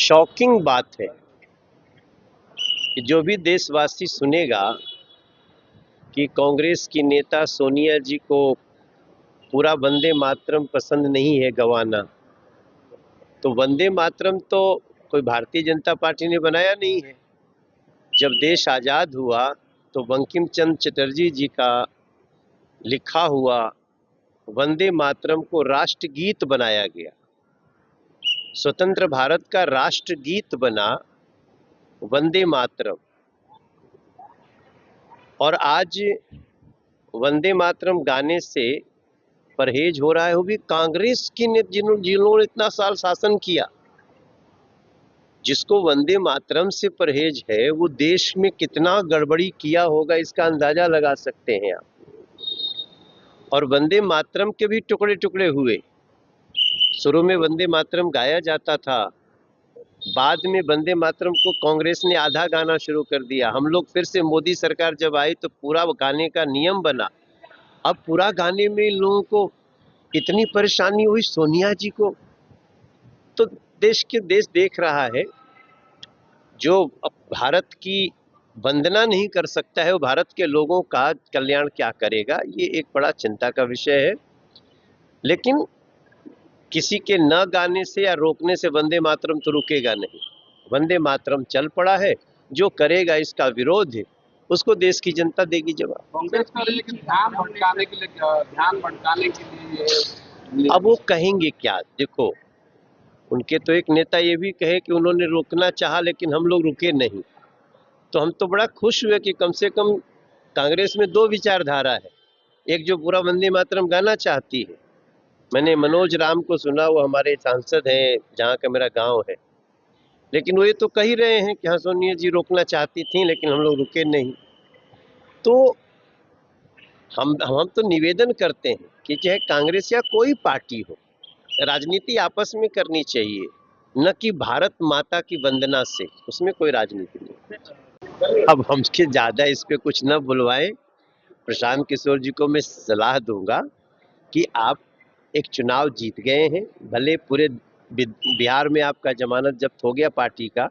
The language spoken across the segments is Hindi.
शॉकिंग बात है कि जो भी देशवासी सुनेगा कि कांग्रेस की नेता सोनिया जी को पूरा वंदे मातरम पसंद नहीं है गवाना, तो वंदे मातरम तो कोई भारतीय जनता पार्टी ने बनाया नहीं है। जब देश आज़ाद हुआ तो बंकिम चंद्र चटर्जी जी का लिखा हुआ वंदे मातरम को राष्ट्रगीत बनाया गया। स्वतंत्र भारत का राष्ट्रगीत बना वंदे मातरम। और आज वंदे मातरम गाने से परहेज हो रहा है, वो भी कांग्रेस की ने जिन्होंने इतना साल शासन किया। जिसको वंदे मातरम से परहेज है वो देश में कितना गड़बड़ी किया होगा इसका अंदाजा लगा सकते हैं आप। और वंदे मातरम के भी टुकड़े टुकड़े हुए। शुरू में वंदे मातरम गाया जाता था, बाद में वंदे मातरम को कांग्रेस ने आधा गाना शुरू कर दिया। हम लोग फिर से मोदी सरकार जब आई तो पूरा गाने का नियम बना। अब पूरा गाने में लोगों को इतनी परेशानी हुई सोनिया जी को। तो देश देख रहा है, जो भारत की वंदना नहीं कर सकता है वो भारत के लोगों का कल्याण क्या करेगा। ये एक बड़ा चिंता का विषय है। लेकिन किसी के न गाने से या रोकने से वंदे मातरम तो रुकेगा नहीं। वंदे मातरम चल पड़ा है, जो करेगा इसका विरोध है उसको देश की जनता देगी जवाब। कांग्रेस का ध्यान भटकाने के लिए अब वो कहेंगे क्या? देखो, उनके तो एक नेता ये भी कहे कि उन्होंने रोकना चाहा लेकिन हम लोग रुके नहीं। तो हम तो बड़ा खुश हुए कि कम से कम कांग्रेस में दो विचारधारा है। एक जो पूरा वंदे मातरम गाना चाहती है, मैंने मनोज राम को सुना, वो हमारे सांसद हैं जहाँ का मेरा गांव है, लेकिन वो ये तो कह ही रहे हैं कि हाँ सोनिया जी रोकना चाहती थी लेकिन हम लोग रुके नहीं। तो हम तो निवेदन करते हैं कि चाहे कांग्रेस या कोई पार्टी हो, राजनीति आपस में करनी चाहिए, न कि भारत माता की वंदना से। उसमें कोई राजनीति नहीं। अब हमसे ज्यादा इस पे कुछ न बुलवाएं। प्रशांत किशोर जी को मैं सलाह दूंगा कि आप एक चुनाव जीत गए हैं, भले पूरे बिहार में आपका जमानत जब्त हो गया पार्टी का।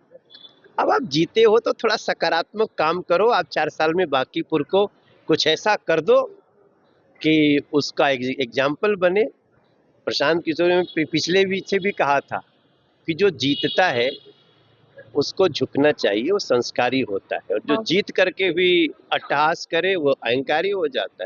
अब आप जीते हो तो थोड़ा सकारात्मक काम करो। आप 4 साल में बांकीपुर को कुछ ऐसा कर दो कि उसका एग्जाम्पल बने। प्रशांत किशोर ने पिछले वीक से भी कहा था कि जो जीतता है उसको झुकना चाहिए, वो संस्कारी होता है, और जो जीत करके भी अट्टहास करे वो अहंकारी हो जाता है।